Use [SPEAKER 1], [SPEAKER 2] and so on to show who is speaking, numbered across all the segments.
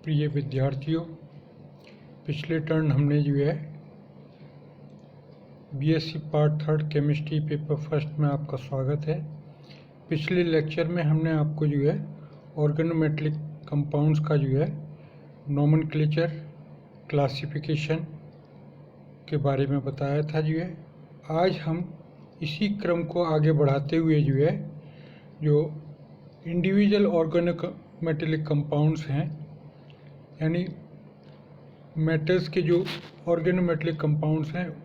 [SPEAKER 1] प्रिय विद्यार्थियों, पिछले टर्न हमने जो है BSc part 3 chemistry paper first में आपका स्वागत है। पिछले लेक्चर में हमने आपको जो है ऑर्गेनोमेटेलिक कंपाउंड्स का जो है नोमेनक्लेचर क्लासिफिकेशन के बारे में बताया था। जो है आज हम इसी क्रम को आगे बढ़ाते हुए जो इंडिविजुअल ऑर्गेनोमेटेलिक कंपाउंड्स हैं, यानी मेटल्स के जो ऑर्गेनोमेटेलिक कंपाउंड्स हैं,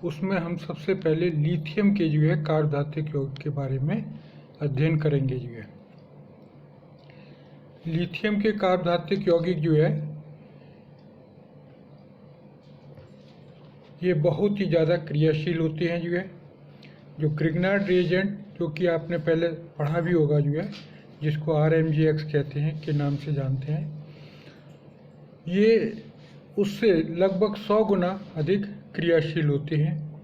[SPEAKER 1] उसमें हम सबसे पहले लिथियम के जो है कार्बधातुक यौगिक के बारे में अध्ययन करेंगे। जो है लिथियम के कार्बधातुक यौगिक जो है ये बहुत ही ज़्यादा क्रियाशील होते हैं। जो ग्रिग्नार्ड रिएजेंट, जो कि आपने पहले पढ़ा भी होगा, जिसको RMGX कहते हैं के नाम से जानते हैं, ये उससे लगभग 100 गुना अधिक क्रियाशील होते हैं।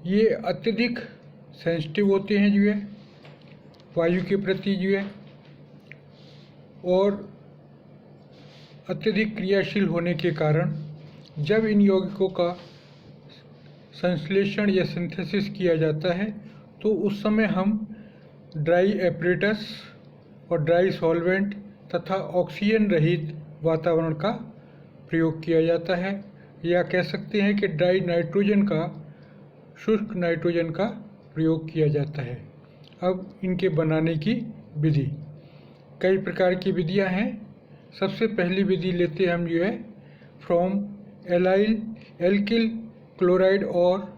[SPEAKER 1] ये अत्यधिक सेंसिटिव होते हैं वायु के प्रति और अत्यधिक क्रियाशील होने के कारण जब इन यौगिकों का संश्लेषण या सिंथेसिस किया जाता है तो उस समय हम ड्राई एपरेटस और ड्राई सॉल्वेंट तथा ऑक्सीजन रहित वातावरण का प्रयोग किया जाता है, या कह सकते हैं कि ड्राई नाइट्रोजन का, शुष्क नाइट्रोजन का प्रयोग किया जाता है। अब इनके बनाने की विधि, कई प्रकार की विधियां हैं। सबसे पहली विधि लेते हैं हम फ्रॉम एल्किल क्लोराइड और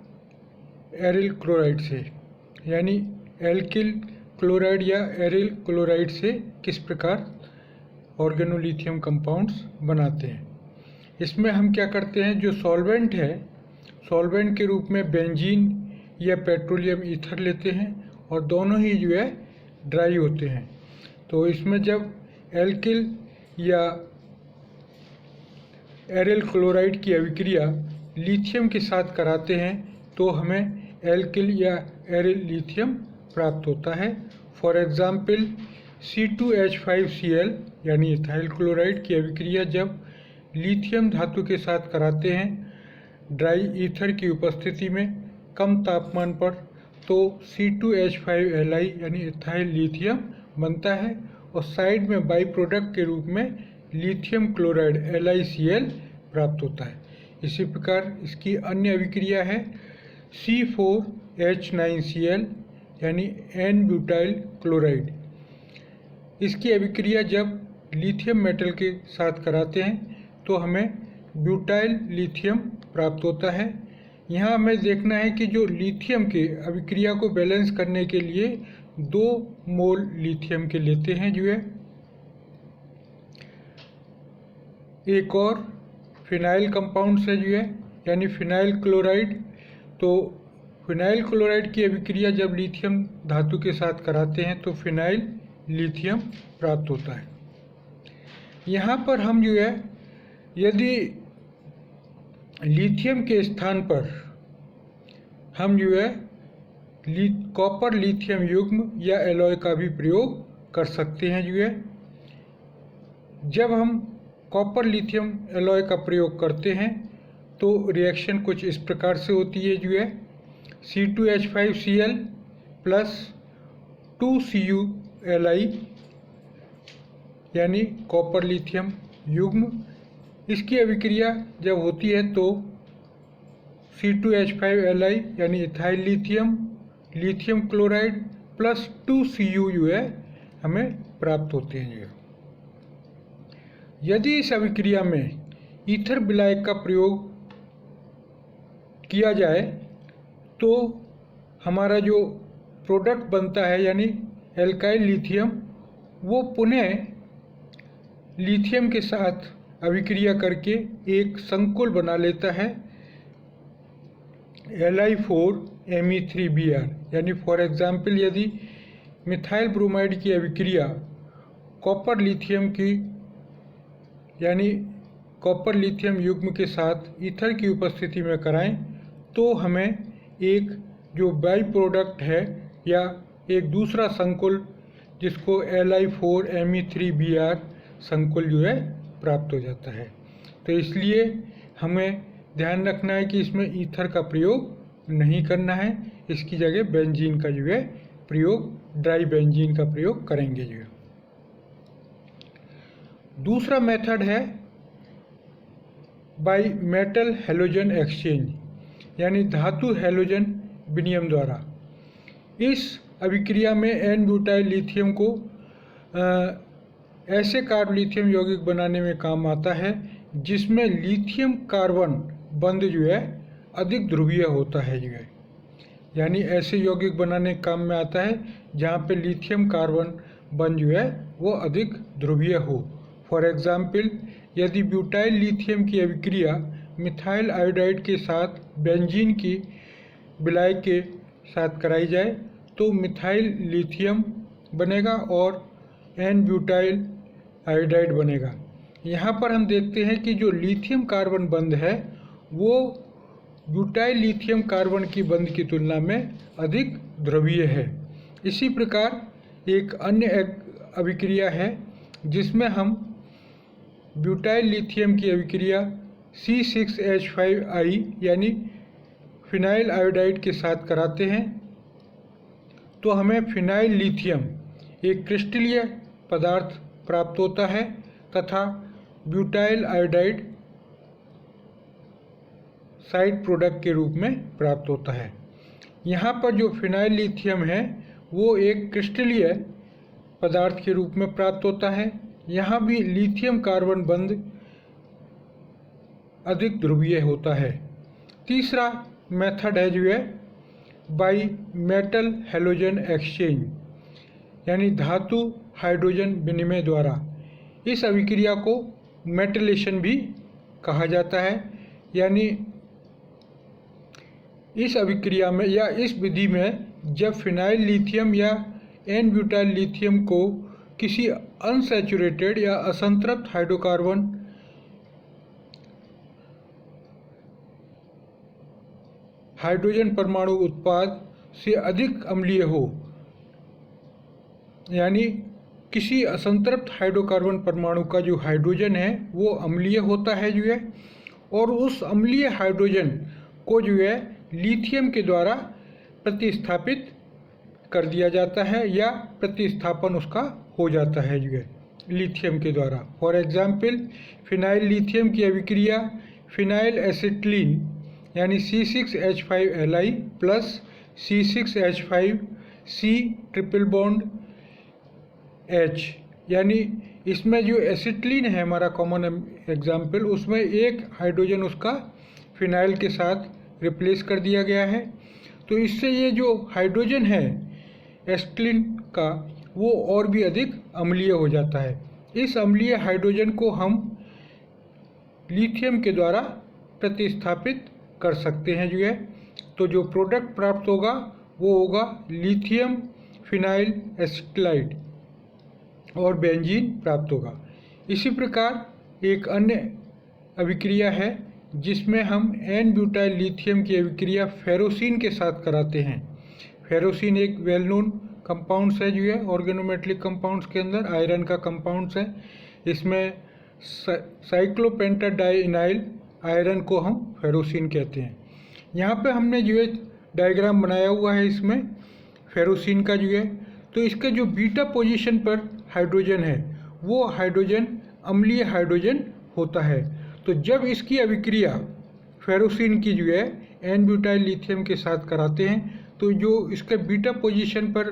[SPEAKER 1] एरिल क्लोराइड से, यानी एल्किल क्लोराइड या एरिल क्लोराइड से किस प्रकार ऑर्गेनोलिथियम कंपाउंड्स बनाते हैं। इसमें हम क्या करते हैं, जो सॉल्वेंट है, सॉल्वेंट के रूप में बेंजीन या पेट्रोलियम ईथर लेते हैं और दोनों ही ड्राई होते हैं। तो इसमें जब एल्किल या एरिल क्लोराइड की अभिक्रिया लिथियम के साथ कराते हैं तो हमें एल्किल या एरिल लिथियम प्राप्त होता है। फॉर एग्जाम्पल C2H5Cl यानी इथाइल क्लोराइड की अभिक्रिया जब लिथियम धातु के साथ कराते हैं ड्राई ईथर की उपस्थिति में कम तापमान पर, तो C2H5Li यानी इथाइल लिथियम बनता है और साइड में बाई प्रोडक्ट के रूप में लिथियम क्लोराइड LiCl प्राप्त होता है। इसी प्रकार इसकी अन्य अभिक्रिया है C4H9Cl यानी N-ब्यूटाइल क्लोराइड। इसकी अभिक्रिया जब लिथियम मेटल के साथ कराते हैं तो हमें ब्यूटाइल लिथियम प्राप्त होता है। यहाँ हमें देखना है कि जो लिथियम के अभिक्रिया को बैलेंस करने के लिए 2 मोल लिथियम के लेते हैं। एक और फिनाइल कंपाउंड से यानी फिनाइल क्लोराइड। तो फिनाइल क्लोराइड की अभिक्रिया जब लिथियम धातु के साथ कराते हैं तो फिनाइल लिथियम प्राप्त होता है। यहाँ पर हम यदि लिथियम के स्थान पर हम कॉपर लिथियम युग्म या एलॉय का भी प्रयोग कर सकते हैं। जब हम कॉपर लिथियम एलॉय का प्रयोग करते हैं तो रिएक्शन कुछ इस प्रकार से होती है C2H5Cl प्लस 2CuLi यानी कॉपर लिथियम युग्म। इसकी अभिक्रिया जब होती है तो C2H5Li यानी ethyl lithium, lithium chloride plus 2Cu हमें प्राप्त होते हैं। यदि इस अभिक्रिया में ईथर विलायक का प्रयोग किया जाए तो हमारा जो प्रोडक्ट बनता है यानी एल्काइल लिथियम, वो पुनः लिथियम के साथ अभिक्रिया करके एक संकुल बना लेता है Li4Me3Br। यानी फॉर एग्जाम्पल यदि मिथाइल ब्रोमाइड की अभिक्रिया कॉपर लिथियम की यानी कॉपर लिथियम युग्म के साथ ईथर की उपस्थिति में कराएं तो हमें एक जो बाई प्रोडक्ट है या एक दूसरा संकुल जिसको Li4Me3Br संकुल जो है प्राप्त हो जाता है। तो इसलिए हमें ध्यान रखना है कि इसमें ईथर का प्रयोग नहीं करना है, इसकी जगह बेंजीन का जो है प्रयोग, ड्राई बेंजीन का प्रयोग करेंगे जो है। दूसरा मेथड है बाई मेटल हैलोजन एक्सचेंज, यानी धातु हैलोजन विनिमय द्वारा। इस अभिक्रिया में एन ब्यूटाइल लिथियम को ऐसे कार्ब लिथियम यौगिक बनाने में काम आता है जिसमें लिथियम कार्बन बंध जो है अधिक ध्रुवीय होता है जो है, यानी ऐसे यौगिक बनाने के काम में आता है जहाँ पे लिथियम कार्बन बंध जो है वो अधिक ध्रुवीय हो। फॉर एग्जाम्पल, यदि ब्यूटाइल लिथियम की अभिक्रिया मिथाइल आयोडाइड के साथ बेंजीन की विलय के साथ कराई जाए तो मिथाइल लिथियम बनेगा और एन ब्यूटाइल आयोडाइड बनेगा। यहाँ पर हम देखते हैं कि जो लिथियम कार्बन बंध है वो ब्यूटाइल लिथियम कार्बन की बंध की तुलना में अधिक ध्रुवीय है। इसी प्रकार एक अन्य अभिक्रिया है जिसमें हम ब्यूटाइल लिथियम की अभिक्रिया C6H5I यानी फिनाइल आयोडाइड के साथ कराते हैं तो हमें फिनाइल लिथियम एक क्रिस्टलीय पदार्थ प्राप्त होता है तथा ब्यूटाइल आयोडाइड साइड प्रोडक्ट के रूप में प्राप्त होता है। यहाँ पर जो फिनाइल लिथियम है वो एक क्रिस्टलीय पदार्थ के रूप में प्राप्त होता है। यहाँ भी लिथियम कार्बन बंध अधिक ध्रुवीय होता है। तीसरा मेथड है जो है बाई मेटल हैलोजन एक्सचेंज, यानी धातु हाइड्रोजन विनिमय द्वारा। इस अभिक्रिया को मेटलेशन भी कहा जाता है, यानी इस अभिक्रिया में या इस विधि में जब फिनाइल लिथियम या एन ब्यूटाइल लिथियम को किसी अनसैचुरेटेड या असंतृप्त हाइड्रोजन परमाणु उत्पाद से अधिक अम्लीय हो, यानी किसी असंतृप्त हाइड्रोकार्बन परमाणु का जो हाइड्रोजन है वो अम्लीय होता है जो है, और उस अम्लीय हाइड्रोजन को जो है लिथियम के द्वारा प्रतिस्थापित कर दिया जाता है या प्रतिस्थापन उसका हो जाता है जो है लिथियम के द्वारा। फॉर एग्जाम्पल, फिनाइल लिथियम की अभिक्रिया फिनाइल एसिटिलीन यानी C6H5Li plus C6H5C triple bond H, यानी इसमें जो एसिटिलीन है हमारा कॉमन एग्जाम्पल, उसमें एक हाइड्रोजन उसका फिनाइल के साथ रिप्लेस कर दिया गया है। तो इससे ये जो हाइड्रोजन है एसिटिलीन का वो और भी अधिक अम्लीय हो जाता है। इस अम्लीय हाइड्रोजन को हम लिथियम के द्वारा प्रतिस्थापित कर सकते हैं जो है। तो जो प्रोडक्ट प्राप्त होगा वो होगा लिथियम फिनाइल एसिटाइड और बेंजीन प्राप्त होगा। इसी प्रकार एक अन्य अभिक्रिया है जिसमें हम एन ब्यूटाइल लिथियम की अभिक्रिया फेरोसिन के साथ कराते हैं। फेरोसिन एक वेल नोन कंपाउंड्स है जो है ऑर्गेनोमेटलिक कंपाउंड्स के अंदर आयरन का कंपाउंड्स है। इसमें साइक्लोपेंटाडाइइनाइल आयरन को हम फेरोसिन कहते हैं। यहाँ पे हमने जो है डायग्राम बनाया हुआ है इसमें फेरोसिन का जो है, तो इसका जो बीटा पोजीशन पर हाइड्रोजन है वो हाइड्रोजन अम्लीय हाइड्रोजन होता है। तो जब इसकी अभिक्रिया फेरोसिन की जो है एन ब्यूटाइल लिथियम के साथ कराते हैं तो जो इसके बीटा पोजीशन पर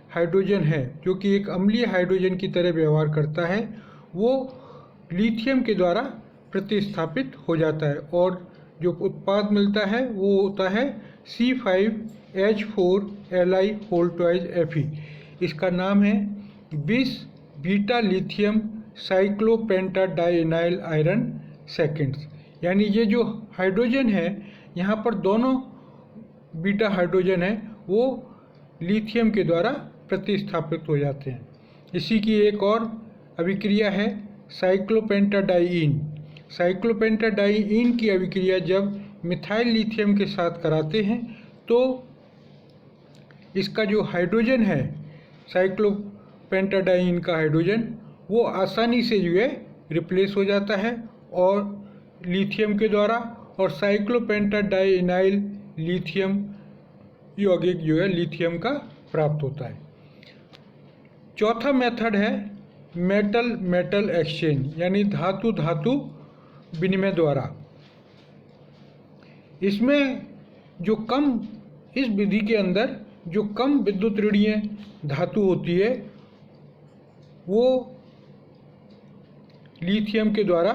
[SPEAKER 1] हाइड्रोजन है जो कि एक अम्लीय हाइड्रोजन की तरह व्यवहार करता है वो लिथियम के द्वारा प्रतिस्थापित हो जाता है और जो उत्पाद मिलता है वो होता है C5H4Li2Fe। इसका नाम है बिस बीटा लिथियम साइक्लोपेंटाडाइइनाइल आयरन सेकेंड्स। यानी ये जो हाइड्रोजन है यहाँ पर दोनों बीटा हाइड्रोजन है वो लिथियम के द्वारा प्रतिस्थापित हो जाते हैं। इसी की एक और अभिक्रिया है साइक्लोपेंटाडाइइन। साइक्लोपेंटाडाइइन की अभिक्रिया जब मिथाइल लिथियम के साथ कराते हैं तो इसका जो हाइड्रोजन है साइक्लोपेंटाडाइइन का हाइड्रोजन वो आसानी से जो है रिप्लेस हो जाता है और लिथियम के द्वारा, और साइक्लोपेंटाडाइइनाइल लिथियम यौगिक जो है लिथियम का प्राप्त होता है। चौथा मेथड है मेटल मेटल एक्सचेंज, यानी धातु धातु विनिमय द्वारा। इसमें जो कम, इस विधि के अंदर जो कम विद्युत ऋणीय धातु होती है वो लिथियम के द्वारा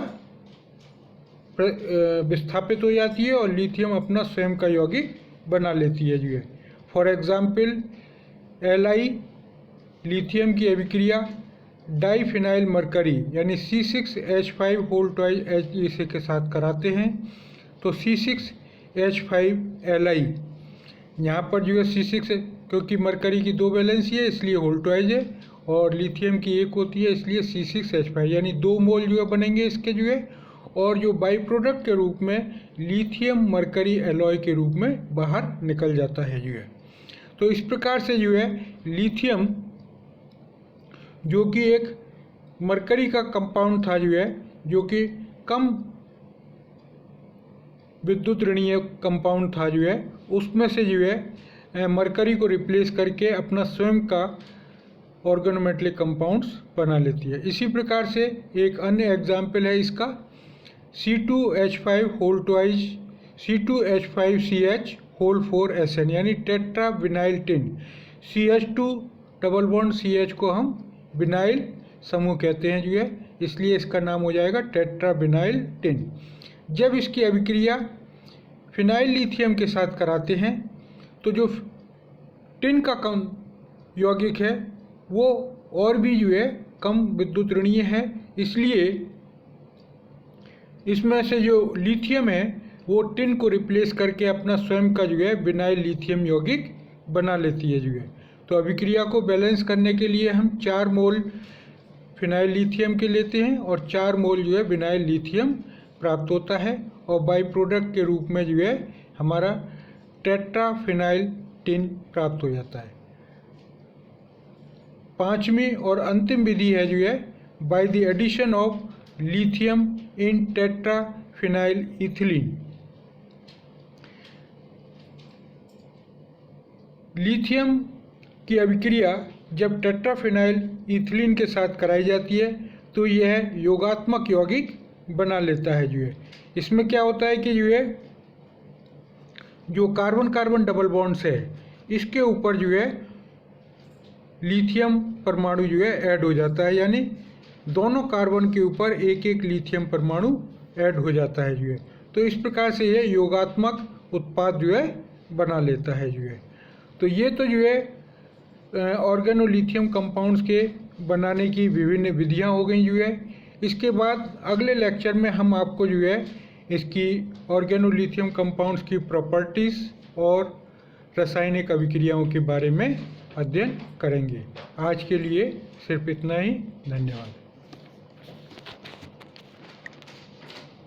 [SPEAKER 1] विस्थापित हो जाती है और लिथियम अपना स्वयं का यौगिक बना लेती है जो है। फॉर एग्जाम्पल Li लिथियम की अभिक्रिया डाइफिनाइल मरकरी यानी C6H5 के साथ कराते हैं तो C6H5Li, यहाँ पर जो है C6 क्योंकि मरकरी की 2 वैलेंसी है इसलिए होल्टवाइज है, और लिथियम की 1 होती है इसलिए C6H5, यानी 2 मोल जो है बनेंगे इसके जो है, और जो बाई प्रोडक्ट के रूप में लिथियम मरकरी एलॉय के रूप में बाहर निकल जाता है जो है। तो इस प्रकार से जो है लिथियम जो कि एक मरकरी का कंपाउंड था जो है, जो कि कम विद्युत ऋणीय कंपाउंड था जो है, उसमें से जो है मरकरी को रिप्लेस करके अपना स्वयं का ऑर्गेनोमेटलिक कंपाउंड्स बना लेती है। इसी प्रकार से एक अन्य एग्जाम्पल है इसका C2H5 whole twice C2H5CH whole 4SN यानी tetra vinyl tin. CH2 double bond CH को हम विनाइल समूह कहते हैं जो है, इसलिए इसका नाम हो जाएगा टेट्रा विनाइल टिन। जब इसकी अभिक्रिया फिनाइल लिथियम के साथ कराते हैं तो जो टिन का कम यौगिक है वो और भी जो है कम विद्युत ऋणीय है, इसलिए इसमें से जो लिथियम है वो टिन को रिप्लेस करके अपना स्वयं का जो है विनाइल लिथियम यौगिक बना लेती है जो है। तो अभिक्रिया को बैलेंस करने के लिए हम 4 मोल फिनाइल लिथियम के लेते हैं और 4 मोल जो है विनाइल लिथियम प्राप्त होता है, और बाई प्रोडक्ट के रूप में जो है हमारा टेट्रा फिनाइल टिन प्राप्त हो जाता है। पांचवी और अंतिम विधि है जो है by the addition of lithium in tetra phenyl ethylene. Lithium की अभिक्रिया जब टेट्राफिनाइल इथिलीन के साथ कराई जाती है तो यह योगात्मक यौगिक बना लेता है जो है। इसमें क्या होता है कि जो है जो कार्बन कार्बन डबल बॉन्ड्स है इसके ऊपर जो है लिथियम परमाणु जो है ऐड हो जाता है, यानी दोनों कार्बन के ऊपर एक एक लिथियम परमाणु ऐड हो जाता है जो है। तो इस प्रकार से यह योगात्मक उत्पाद जो है बना लेता है जो है। तो ये तो जो है ऑर्गेनोलिथियम कंपाउंड्स के बनाने की विभिन्न विधियां हो गई जो है। इसके बाद अगले लेक्चर में हम आपको जो है इसकी ऑर्गेनोलिथियम कंपाउंड्स की प्रॉपर्टीज़ और रासायनिक अभिक्रियाओं के बारे में अध्ययन करेंगे। आज के लिए सिर्फ इतना ही। धन्यवाद।